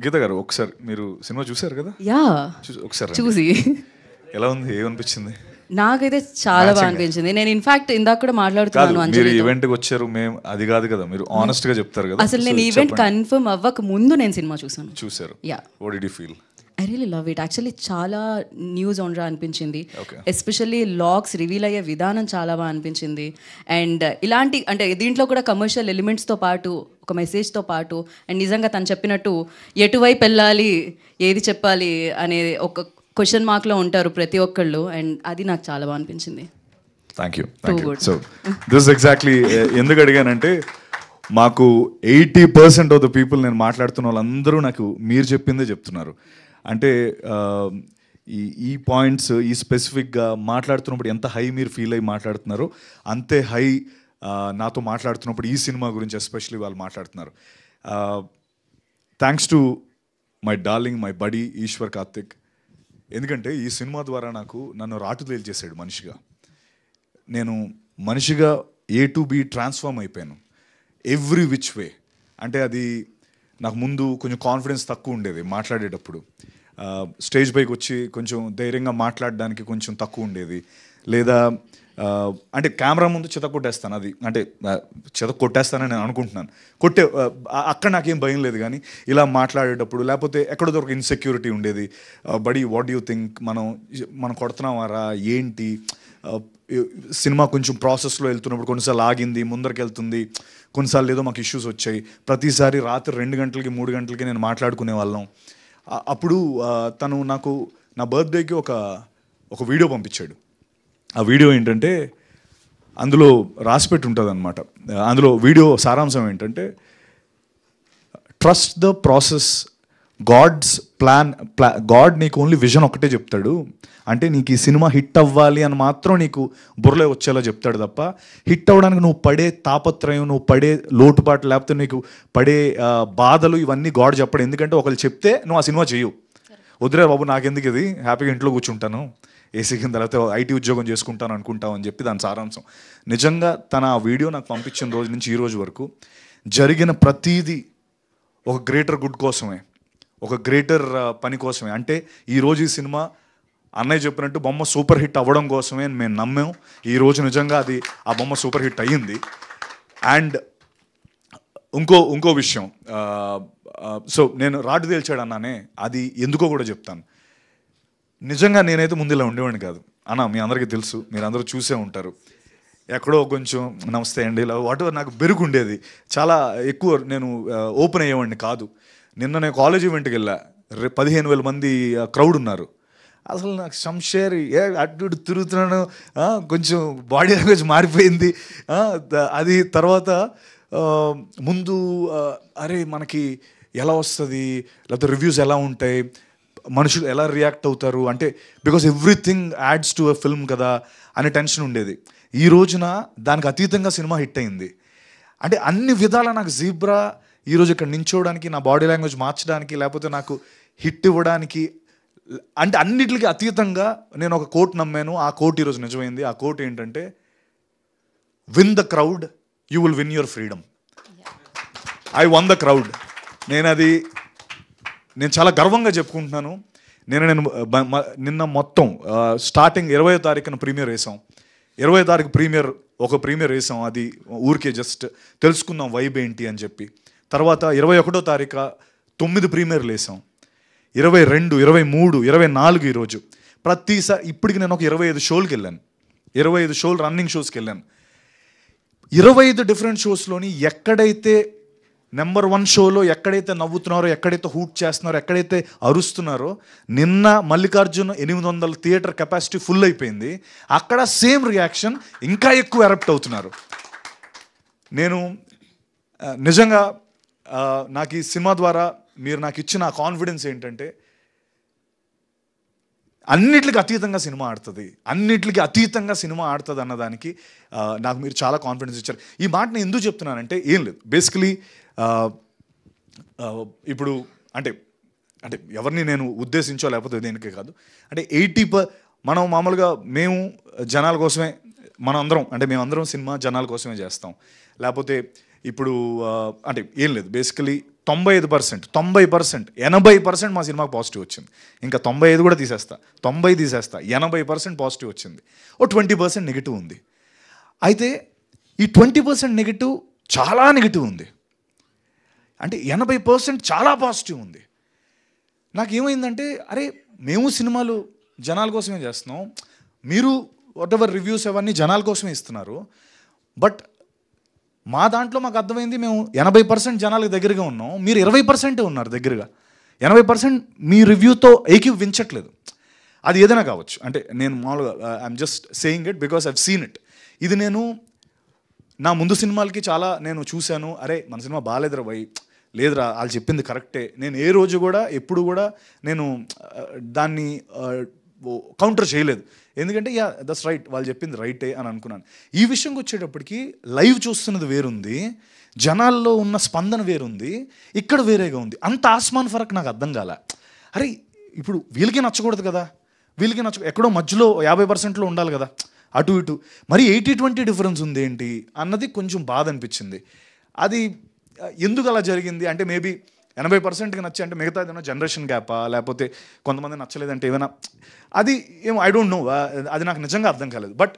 గీత గారు ఒకసారి మీరు సినిమా చూసారు కదా? యా ఒకసారి చూసి ఎలా ఉంది, ఏమనిపించింది? నాకైతే చాలా బాగా అనిపించింది. నేను ఇన్ఫాక్ట్ ఇందాక కూడా మాట్లాడుతున్నాను మీరు ఈవెంట్కి వచ్చారు, మేము అది కాదు కదా, మీరు ఆనెస్ట్ గా చెప్తారు కదా. అసలు నేను ఈవెంట్ కన్ఫర్మ్ అవ్వక ముందు నేను సినిమా చూసారు. Yeah, what did you feel? I really love it. Actually చాలా న్యూ జోనరా అనిపించింది. ఎస్పెషల్లీ లాగ్స్ రివీల్ అయ్యే విధానం చాలా బాగా అనిపించింది. అండ్ ఇలాంటి అంటే దీంట్లో కూడా కమర్షియల్ ఎలిమెంట్స్తో పాటు ఒక మెసేజ్తో పాటు అండ్ నిజంగా తను చెప్పినట్టు ఎటువైపు వెళ్ళాలి, ఏది చెప్పాలి అనే ఒక క్వశ్చన్ మార్క్లో ఉంటారు ప్రతి ఒక్కళ్ళు. అండ్ అది నాకు చాలా బాగా అనిపించింది. Thank you. So this exactly ఎందుకు అడిగానంటే, మాకు 80% ఆఫ్ ద పీపుల్ నేను మాట్లాడుతున్న వాళ్ళందరూ నాకు మీరు చెప్పిందే చెప్తున్నారు. అంటే ఈ పాయింట్స్ ఈ స్పెసిఫిక్గా మాట్లాడుతున్నప్పుడు ఎంత హై మీరు ఫీల్ అయ్యి మాట్లాడుతున్నారో అంతే హై నాతో మాట్లాడుతున్నప్పుడు ఈ సినిమా గురించి ఎస్పెషలీ వాళ్ళు మాట్లాడుతున్నారు. Thanks to my darling, my buddy Eeshwar Karthik. ఎందుకంటే ఈ సినిమా ద్వారా నన్ను రాటు తేల్చేశాడు మనిషిగా. నేను మనిషిగా A to B ట్రాన్స్ఫార్మ్ అయిపోయాను ఎవ్రీ విచ్ వే. అంటే అది నాకు ముందు కొంచెం కాన్ఫిడెన్స్ తక్కువ ఉండేది మాట్లాడేటప్పుడు. స్టేజ్ పైకి వచ్చి కొంచెం ధైర్యంగా మాట్లాడడానికి కొంచెం తక్కువ ఉండేది. లేదా అంటే కెమెరా ముందు కొట్టేస్తాను, అది అంటే కొట్టేస్తానని నేను అనుకుంటున్నాను. అక్కడ నాకేం భయం లేదు, కానీ ఇలా మాట్లాడేటప్పుడు లేకపోతే ఎక్కడో దొరక ఇన్సెక్యూరిటీ ఉండేది. Buddy what do you think, మనం కొడుతున్నావారా ఏంటి, సినిమా కొంచెం ప్రాసెస్లో వెళ్తున్నప్పుడు కొన్నిసార్లు ఆగింది, ముందరికి వెళ్తుంది, కొన్నిసార్లు ఏదో మాకు ఇష్యూస్ వచ్చాయి. ప్రతిసారి రాత్రి 2 గంటలకి 3 గంటలకి నేను మాట్లాడుకునే వాళ్ళం. అప్పుడు తను నాకు నా బర్త్డేకి ఒక వీడియో పంపించాడు. ఆ వీడియో ఏంటంటే అందులో రాసిపెట్టి ఉంటుంది అనమాట. అందులో వీడియో సారాంశం ఏంటంటే, ట్రస్ట్ ద ప్రాసెస్, గాడ్ నీకు ఓన్లీ విజన్ ఒకటే చెప్తాడు. అంటే నీకు ఈ సినిమా హిట్ అవ్వాలి అని మాత్రం నీకు బుర్రలో వచ్చేలా చెప్తాడు తప్ప, హిట్ అవ్వడానికి నువ్వు పడే తాపత్రయం, నువ్వు పడే లోటుపాటు, లేకపోతే నీకు పడే బాధలు ఇవన్నీ గాడ్ చెప్పడు. ఎందుకంటే ఒకళ్ళు చెప్తే నువ్వు ఆ సినిమా చేయవు. వదిలే బాబు నాకెందుకు ఇది, హ్యాపీగా ఇంట్లో కూర్చుంటాను, ఏసీ కింద లేకపోతే ఐటీ ఉద్యోగం చేసుకుంటాను అనుకుంటావు అని చెప్పి దాని సారాంశం. నిజంగా తన ఆ వీడియో నాకు పంపించిన రోజు నుంచి ఈ రోజు వరకు జరిగిన ప్రతీది ఒక గ్రేటర్ గుడ్ కోసమే, ఒక గ్రేటర్ పని కోసమే. అంటే ఈరోజు ఈ సినిమా అన్నయ్య చెప్పినట్టు బొమ్మ సూపర్ హిట్ అవ్వడం కోసమే అని మేము నమ్మాం. ఈరోజు నిజంగా అది ఆ బొమ్మ సూపర్ హిట్ అయ్యింది. అండ్ ఇంకో విషయం, సో నేను రాటు తేల్చాడు అన్నానే, అది ఎందుకో కూడా చెప్తాను. నిజంగా నేనైతే ముందు ఇలా ఉండేవాడిని కాదు అన్న, మీ అందరికీ తెలుసు, మీరు అందరూ చూసే ఉంటారు. ఎక్కడో కొంచెం నమస్తే అండి ఇలా వాటి నాకు బెరుగు ఉండేది. చాలా ఎక్కువ నేను ఓపెన్ అయ్యేవాడిని కాదు. నిన్న నేను కాలేజ్ ఈవెంట్కి వెళ్ళా, 15,000 మంది క్రౌడ్ ఉన్నారు. అసలు నాకు శంషేరి అటు ఇటు తిరుగుతున్నాను, కొంచెం బాడీ లాంగ్వేజ్ మారిపోయింది. అది తర్వాత ముందు అరే మనకి ఎలా వస్తుంది, లేకపోతే రివ్యూస్ ఎలా ఉంటాయి, మనుషులు ఎలా రియాక్ట్ అవుతారు, అంటే because everything ads to a film కదా అనే టెన్షన్ ఉండేది. ఈ రోజున దానికి అతీతంగా సినిమా హిట్ అయింది. అంటే అన్ని విధాలా నాకు జీబ్రా ఈరోజు ఇక్కడ నించోవడానికి, నా బాడీ లాంగ్వేజ్ మార్చడానికి, లేకపోతే నాకు హిట్ ఇవ్వడానికి, అంటే అన్నిటికీ అతీతంగా నేను ఒక కోట్ నమ్మాను. ఆ కోట్ ఈరోజు నిజమైంది. ఆ కోట్ ఏంటంటే, win the crowd, you will win your freedom. I one the crowd. నేను చాలా గర్వంగా చెప్పుకుంటున్నాను. నేను నిన్న మొత్తం స్టార్టింగ్ 20వ తారీఖున ప్రీమియర్ వేసాం. 20వ తారీఖు ప్రీమియర్ వేసాం. అది ఊరికే జస్ట్ తెలుసుకుందాం వైబ్ ఏంటి అని చెప్పి. తర్వాత 21వ తారీఖు 9 ప్రీమియర్లు వేసాం. 22, 23, 24 ఈరోజు. ప్రతిసారి ఇప్పటికి నేను ఒక 25 షోలకి వెళ్ళాను. 25 షోలు రన్నింగ్ షోస్కి వెళ్ళాను. 25 డిఫరెంట్ షోస్లోని ఎక్కడైతే నెంబర్ 1 షోలో ఎక్కడైతే నవ్వుతున్నారో, ఎక్కడైతే హూట్ చేస్తున్నారో, ఎక్కడైతే అరుస్తున్నారో, నిన్న మల్లికార్జున్ 800 థియేటర్ కెపాసిటీ ఫుల్ అయిపోయింది. అక్కడ సేమ్ రియాక్షన్, ఇంకా ఎక్కువ ఎరప్ట్ అవుతున్నారు. నేను నిజంగా నాకు ఈ సినిమా ద్వారా మీరు నాకు ఇచ్చిన కాన్ఫిడెన్స్ ఏంటంటే, అన్నిటికీ అతీతంగా సినిమా ఆడుతుంది, అన్నిటికీ అతీతంగా సినిమా ఆడుతుంది అన్నదానికి నాకు మీరు చాలా కాన్ఫిడెన్స్ ఇచ్చారు. ఈ మాట నేను ఎందుకు చెప్తున్నానంటే, ఏం లేదు, బేసికలీ ఇప్పుడు అంటే ఎవరిని నేను ఉద్దేశించో లేకపోతే దేనికే కాదు, అంటే మనం మామూలుగా మేము జనాల కోసమే, మేమందరం సినిమా జనాల కోసమే చేస్తాం. లేకపోతే ఇప్పుడు అంటే ఏం లేదు, బేసికలీ 95%, 80% మా సినిమాకి పాజిటివ్ వచ్చింది. ఇంకా 95 కూడా తీసేస్తా, 90 తీసేస్తా, 80% పాజిటివ్ వచ్చింది. ఓ 20% నెగిటివ్ ఉంది. అయితే ఈ 20% నెగిటివ్ చాలా నెగిటివ్ ఉంది, అంటే 80% చాలా పాజిటివ్ ఉంది. నాకేమైందంటే అరే మేము సినిమాలు జనాల కోసమే చేస్తున్నాం, మీరు వాట్ ఎవర్ రివ్యూస్ అవన్నీ జనాల కోసమే ఇస్తున్నారు, బట్ మా దాంట్లో మాకు అర్థమైంది మేము 80% జనాలకు దగ్గరగా ఉన్నాం, మీరు 20% ఉన్నారు దగ్గరగా. 80% మీ రివ్యూతో ఏకీవించట్లేదు. అది ఏదైనా కావచ్చు, అంటే నేను మామూలుగా I'm just saying it because I've seen it. ఇది నేను నా ముందు సినిమాలకి చాలా నేను చూశాను, అరే మన సినిమా బాగాలేదురా భయ్, లేదురా వాళ్ళు చెప్పింది కరెక్టే. నేను ఏ రోజు కూడా ఎప్పుడు కూడా నేను దాన్ని కౌంటర్ చేయలేదు, ఎందుకంటే యా దట్స్ రైట్, వాళ్ళు చెప్పింది రైటే అని అనుకున్నాను. ఈ విషయంకి వచ్చేటప్పటికి లైవ్ చూస్తున్నది వేరుంది, జనాల్లో ఉన్న స్పందన వేరుంది, ఇక్కడ వేరేగా ఉంది. అంత ఆస్మాన్ ఫరక్ నాకు అర్థం కాలే. అరే ఇప్పుడు వీళ్ళకి నచ్చకూడదు కదా, వీళ్ళకి ఎక్కడో మధ్యలో 50%లో ఉండాలి కదా, అటు ఇటు మరి 80-20 డిఫరెన్స్ ఉంది ఏంటి అన్నది కొంచెం బాధ అనిపించింది. అది ఎందుకు అలా జరిగింది అంటే మేబీ 80%కి నచ్చి అంటే మిగతా ఏదైనా జనరేషన్ గ్యాపా, లేకపోతే కొంతమంది నచ్చలేదంటే ఏమైనా, అది ఏమో ఐ డోంట్ నో, అది నాకు నిజంగా అర్థం కాలేదు. బట్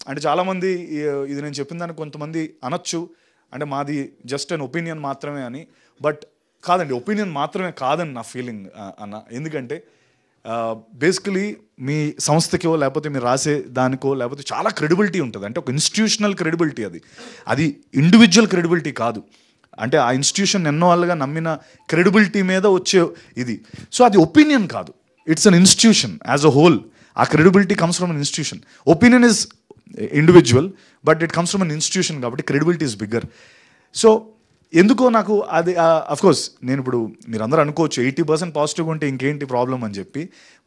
అంటే చాలామంది ఇది నేను చెప్పిన దానికి కొంతమంది అనొచ్చు అంటే మాది జస్ట్ అన్ ఒపీనియన్ మాత్రమే అని. బట్ కాదండి, ఒపీనియన్ మాత్రమే కాదని నా ఫీలింగ్ అన్న. ఎందుకంటే బేసికలీ మీ సంస్థకో లేకపోతే మీరు రాసే దానికో లేకపోతే చాలా క్రెడిబిలిటీ ఉంటుంది, అంటే ఒక ఇన్స్టిట్యూషనల్ క్రెడిబిలిటీ, అది ఇండివిజువల్ క్రెడిబిలిటీ కాదు, అంటే ఆ ఇన్స్టిట్యూషన్ ఎన్నో వాళ్ళుగా నమ్మిన క్రెడిబిలిటీ మీద వచ్చే ఇది. సో అది ఒపీనియన్ కాదు, it's an institution as a whole. ఆ credibility comes from an institution. Opinion is individual but it comes from an institution, కాబట్టి క్రెడిబిలిటీ ఇస్ బిగ్గర్. సో ఎందుకో నాకు అది అఫ్కోర్స్ నేను ఇప్పుడు మీరు అందరూ అనుకోవచ్చు 80% పాజిటివ్గా ఉంటే ఇంకేంటి ప్రాబ్లం అని చెప్పి,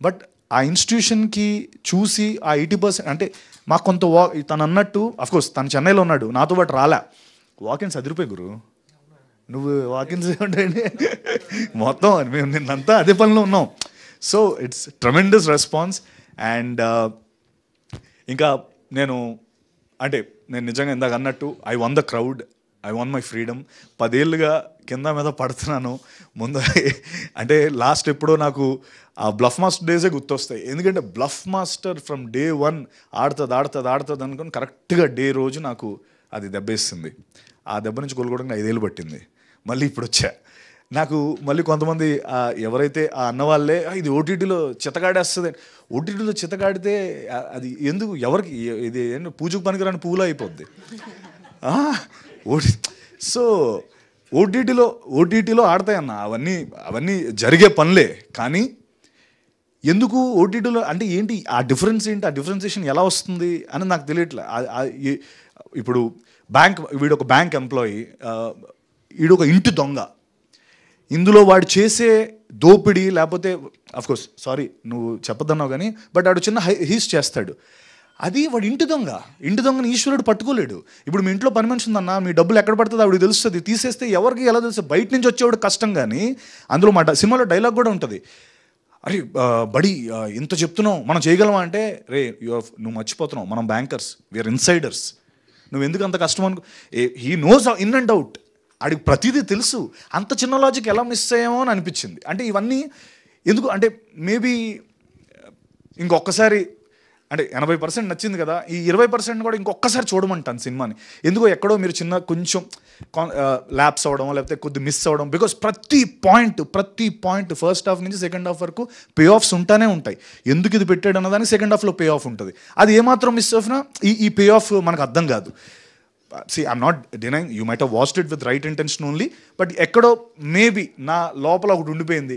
బట్ ఆ ఇన్స్టిట్యూషన్కి చూసి ఆ 80% అంటే మాకు కొంత తను అన్నట్టు అఫ్కోర్స్ తను చెన్నైలో ఉన్నాడు, నాతో పాటు రాలే, వాకిన్స్ అదిరిపోయి గురు, నువ్వు వాకిన్స్ ఉంటాయండి మొత్తం మేము నిన్నంతా అదే పనిలో ఉన్నాం. So it's tremendous response. And ఇంకా నేను నిజంగా ఇందాక అన్నట్టు I one the crowd, I want my freedom. 10 ఏళ్ళుగా కింద మీద పడుతున్నాను. ముందు అంటే లాస్ట్ ఎప్పుడో నాకు ఆ బ్లఫ్ మాస్టర్ డేసే గుర్తొస్తాయి, ఎందుకంటే బ్లఫ్ మాస్టర్ ఫ్రమ్ డే 1 ఆడుతుంది అనుకుని కరెక్ట్గా డే రోజు నాకు అది దెబ్బేస్తుంది. ఆ దెబ్బ నుంచి కోలుకోవడానికి 5 ఏళ్ళు పట్టింది. మళ్ళీ ఇప్పుడు వచ్చా. నాకు మళ్ళీ కొంతమంది ఎవరైతే ఆ అన్నవాళ్ళే ఇది ఓటీటీలో చితగాడేస్తుంది, ఓటీటీలో చితగాడితే అది ఎందుకు ఎవరికి ఇది పూజకు పనికిరాని పువ్వులా అయిపోద్ది. సో ఓటీటీలో ఆడతాయన్న, అవన్నీ జరిగే పనులే, కానీ ఎందుకు ఓటీటీలో అంటే ఏంటి ఆ డిఫరెన్స్ ఏంటి, ఆ డిఫరెన్సియేషన్ ఎలా వస్తుంది అని నాకు తెలియట్లే. ఇప్పుడు వీడు ఒక బ్యాంక్ ఎంప్లాయీ, వీడు ఒక ఇంటి దొంగ, ఇందులో వాడు చేసే దోపిడీ లేకపోతే అఫ్కోర్స్ సారీ నువ్వు చెప్పదన్నావు కానీ బట్ వాడు చిన్న హీస్ చేస్తాడు, అది వాడు ఇంటి దొంగని ఈశ్వరుడు పట్టుకోలేడు. ఇప్పుడు మీ ఇంట్లో పని మనిషి ఉందన్న, మీ డబ్బులు ఎక్కడ పడుతుందో ఆవిడకి తెలుస్తుంది, తీసేస్తే ఎవరికి ఎలా తెలుస్తుంది, బయట నుంచి వచ్చేవాడు కష్టం. కానీ అందులో మా సినిమాలో డైలాగ్ కూడా ఉంటుంది, అరే బడి ఇంత చెప్తున్నావు మనం చేయగలమా అంటే, రే నువ్వు మర్చిపోతున్నావు, మనం బ్యాంకర్స్, వీఆర్ ఇన్సైడర్స్, నువ్వు ఎందుకు అంత కష్టం అనుకో. He knows in and out, ఆడికి ప్రతిదీ తెలుసు. అంత చిన్న లాజిక్ ఎలా మిస్ అయ్యామో అని అనిపించింది. అంటే ఇవన్నీ ఎందుకు అంటే మేబీ ఇంకొకసారి అంటే 80% నచ్చింది కదా, ఈ 20% కూడా ఇంకొకసారి చూడమంటాను సినిమాని. ఎందుకో ఎక్కడో మీరు చిన్న కొంచెం ల్యాప్స్ అవ్వడం లేకపోతే కొద్ది మిస్ అవ్వడం, బికాస్ ప్రతి పాయింట్ ఫస్ట్ హాఫ్ నుంచి సెకండ్ హాఫ్ వరకు పే ఆఫ్స్ ఉంటానే ఉంటాయి. ఎందుకు ఇది పెట్టాడు అన్నదానికి సెకండ్ హాఫ్లో పే ఆఫ్ ఉంటుంది. అది ఏమాత్రం మిస్ అయినా ఈ పే ఆఫ్ మనకు అర్థం కాదు. See, I'm not denying you might have watched it with right intention only, but ఎక్కడో మేబీ నా లోపల ఒకటి ఉండిపోయింది,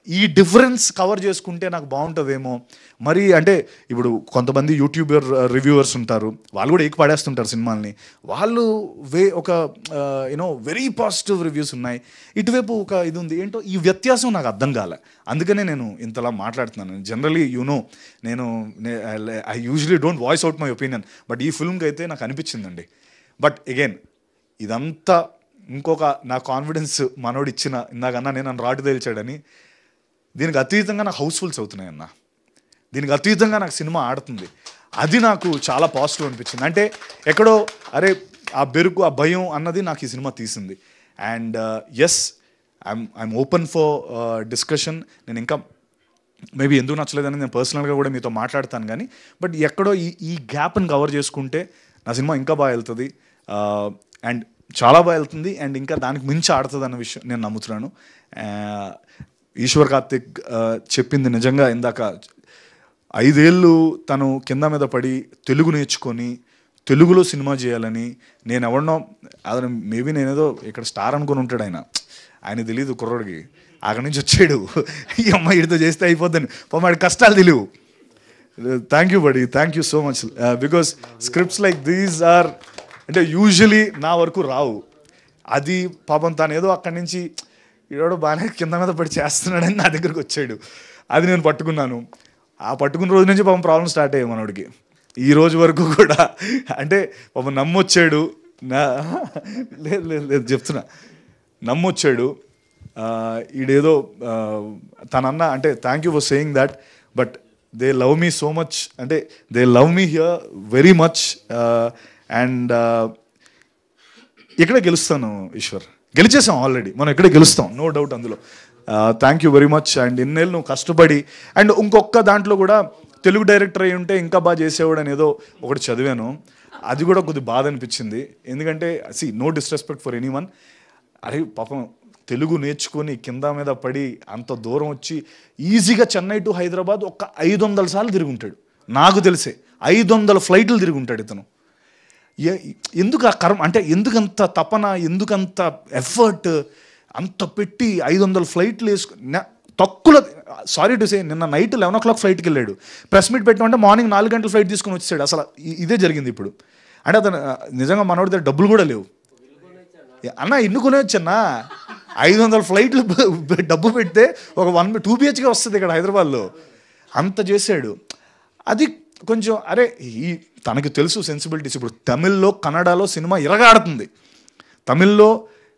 ఈ డిఫరెన్స్ కవర్ చేసుకుంటే నాకు బాగుంటుందేమో. మరి అంటే ఇప్పుడు కొంతమంది యూట్యూబర్ రివ్యూవర్స్ ఉంటారు, వాళ్ళు కూడా ఏకి పడేస్తుంటారు సినిమాల్ని, వాళ్ళు ఒక వెరీ పాజిటివ్ రివ్యూస్ ఉన్నాయి, ఇటువైపు ఒక ఇది ఉంది. ఏంటో ఈ వ్యత్యాసం నాకు అర్థం కాలే, అందుకనే నేను ఇంతలా మాట్లాడుతున్నాను. జనరలీ నేను I usually don't voice out my opinion, but ఈ ఫిల్మ్కి అయితే నాకు అనిపించిందండి. బట్ అగైన్ ఇదంతా ఇంకొక నా కాన్ఫిడెన్స్ మనోడు ఇచ్చిన, ఇందాకన్నా నేను నన్ను రాటు తేల్చాడని, దీనికి అతీతంగా నాకు హౌస్ఫుల్స్ అవుతున్నాయి అన్న, దీనికి అతీతంగా నాకు సినిమా ఆడుతుంది, అది నాకు చాలా పాజిటివ్ అనిపించింది. అంటే ఎక్కడో అరే ఆ బెరుకు ఆ భయం అన్నది నాకు ఈ సినిమా తీసింది. And yes I'm open for discussion. నేను ఇంకా మేబీ ఎందుకు నచ్చలేదని నేను పర్సనల్గా కూడా మీతో మాట్లాడతాను, కానీ బట్ ఎక్కడో ఈ గ్యాప్ని కవర్ చేసుకుంటే నా సినిమా ఇంకా బాగా వెళ్తుంది, అండ్ చాలా బాగా వెళ్తుంది, అండ్ ఇంకా దానికి మించి ఆడుతుంది అన్న విషయం నేను నమ్ముతున్నాను. ఈశ్వర్ కార్తిక్ చెప్పింది నిజంగా ఇందాక 5 ఏళ్ళు తను కింద మీద పడి తెలుగు నేర్చుకొని తెలుగులో సినిమా చేయాలని, నేను ఎవరినో అతను మేబీ నేనేదో ఇక్కడ స్టార్ అనుకుని ఉంటాడు ఆయన తెలియదు కుర్రోడికి, అక్కడి నుంచి వచ్చాడు ఈ అమ్మాయి ఇడితో చేస్తే అయిపోద్దని, వాడి కష్టాలు తెలియవు. Thank you buddy, thank you so much, because scripts like these are అంటే యూజువలీ నా వరకు రావు. అది పాపం తను ఏదో అక్కడి నుంచి ఈడోడు బాగానే కింద మీద పడి చేస్తున్నాడని నా దగ్గరికి వచ్చాడు, అది నేను పట్టుకున్నాను. ఆ పట్టుకున్న రోజు నుంచి పాపం ప్రాబ్లం స్టార్ట్ అయ్యాయి మనోడికి ఈ రోజు వరకు కూడా. అంటే పాపం నమ్మొచ్చాడు, లేదు లేదు లేదు చెప్తున్నా, నమ్మొచ్చాడు. ఈడేదో తనన్న అంటే thank you for saying that, but they love me so much, అంటే they love me here very much. And ఇక్కడే గెలుస్తాను ఈశ్వర్, గెలిచేసాం ఆల్రెడీ, మనం ఇక్కడే గెలుస్తాం, నో డౌట్ అందులో. Thank you very much. And ఇన్నేళ్ళు నువ్వు కష్టపడి, అండ్ ఇంకొక దాంట్లో కూడా తెలుగు డైరెక్టర్ అయి ఉంటే ఇంకా బాగా చేసేవాడు అని ఏదో ఒకటి చదివాను, అది కూడా కొద్దిగా బాధ అనిపించింది. ఎందుకంటే no disrespect for anyone, అరే పాపం తెలుగు నేర్చుకొని కింద మీద పడి అంత దూరం వచ్చి ఈజీగా చెన్నై టు హైదరాబాద్ ఒక 500 సార్లు తిరుగుంటాడు, నాకు తెలిసే 500 ఫ్లైట్లు తిరుగుంటాడు ఇతను. ఎందుకు ఆ కర్మ అంటే, ఎందుకంత తపన, ఎందుకంత ఎఫర్ట్, అంత పెట్టి 500 ఫ్లైట్లు వేసుకుని తక్కువ. సారీ టు సే, నిన్న నైట్ 11 o'clock ఫ్లైట్కి వెళ్ళాడు, ప్రెస్ మీట్ పెట్టామంటే మార్నింగ్ 4 గంటల ఫ్లైట్ తీసుకుని వచ్చాడు. అసలు ఇదే జరిగింది ఇప్పుడు. అంటే అతను నిజంగా మనోడి దగ్గర డబ్బులు కూడా లేవు అన్న, ఎన్నుకునే వచ్చన్నా 500 ఫ్లైట్లు డబ్బు పెడితే ఒక 2 BHK వస్తుంది ఇక్కడ హైదరాబాద్లో, అంత చేశాడు. అది కొంచెం అరే తనకి తెలుసు సెన్సిబిలిటీస్. ఇప్పుడు తమిళ్లో కన్నడలో సినిమా ఇరగాడుతుంది, తమిళ్లో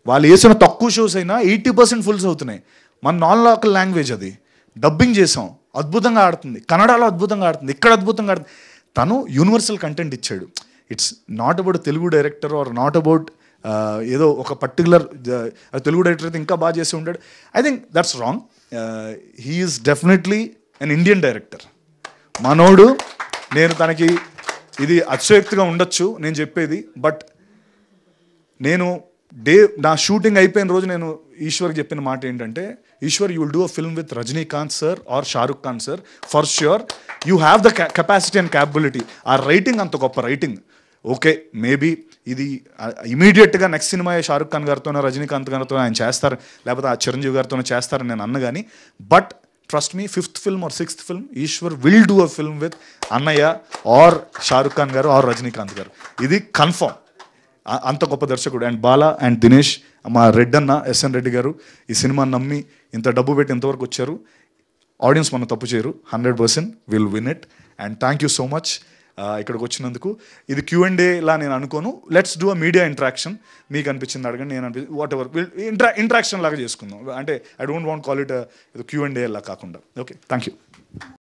వాళ్ళు వేసిన తక్కువ షోస్ అయినా 80% ఫుల్స్ అవుతున్నాయి. మన నాన్ లోకల్ లాంగ్వేజ్, అది డబ్బింగ్ చేసాం, అద్భుతంగా ఆడుతుంది, కన్నడలో అద్భుతంగా ఆడుతుంది, ఇక్కడ అద్భుతంగా ఆడుతుంది. తను యూనివర్సల్ కంటెంట్ ఇచ్చాడు. It's not about Telugu director or not about ఏదో ఒక పర్టికులర్ తెలుగు డైరెక్టర్ అయితే ఇంకా బాగా చేసి ఉంటాడు. I think that's wrong. He is definitely an Indian director మనోడు. నేను తనకి ఇది అతిశయోక్తిగా ఉండొచ్చు నేను చెప్పేది, బట్ నేను నా షూటింగ్ అయిపోయిన రోజు నేను ఈశ్వర్కి చెప్పిన మాట ఏంటంటే, Eeshwar, you will do a film with Rajinikanth sir or Shahrukh Khan sir, for sure you have the capacity and capability. ఆ రైటింగ్ అంత గొప్ప రైటింగ్. ఓకే, మేబీ ఇది ఇమీడియట్గా నెక్స్ట్ సినిమా షారుఖ్ ఖాన్ గారితోనో రజనీకాంత్ గారితో ఆయన చేస్తారు, లేకపోతే ఆ చిరంజీవి గారితోనో చేస్తారని నేను అన్న, కానీ but trust me, 5th film or 6th film Eeshwar will do a film with అన్నయ్య ఆర్ షారుఖ్ ఖాన్ గారు ఆర్ రజనీకాంత్ గారు. ఇది కన్ఫర్మ్. అంత గొప్ప దర్శకుడు. అండ్ బాలా అండ్ దినేష్, మా రెడ్ అన్న SN రెడ్డి గారు ఈ సినిమాని నమ్మి ఇంత డబ్బు పెట్టి ఇంతవరకు వచ్చారు. ఆడియన్స్ మనం తప్పు చేయరు, 100% will win it. And thank you so much ఇక్కడికి వచ్చినందుకు. ఇది Q&A లా నేను అనుకోను, let's do a media interaction. మీకు అనిపించింది అడగండి, నేను అనిపించింది వాట్ ఎవర్ ఇంటరాక్షన్ లాగా చేసుకుందాం. అంటే I don't want call it Q&A లా కాకుండా. Okay, thank you.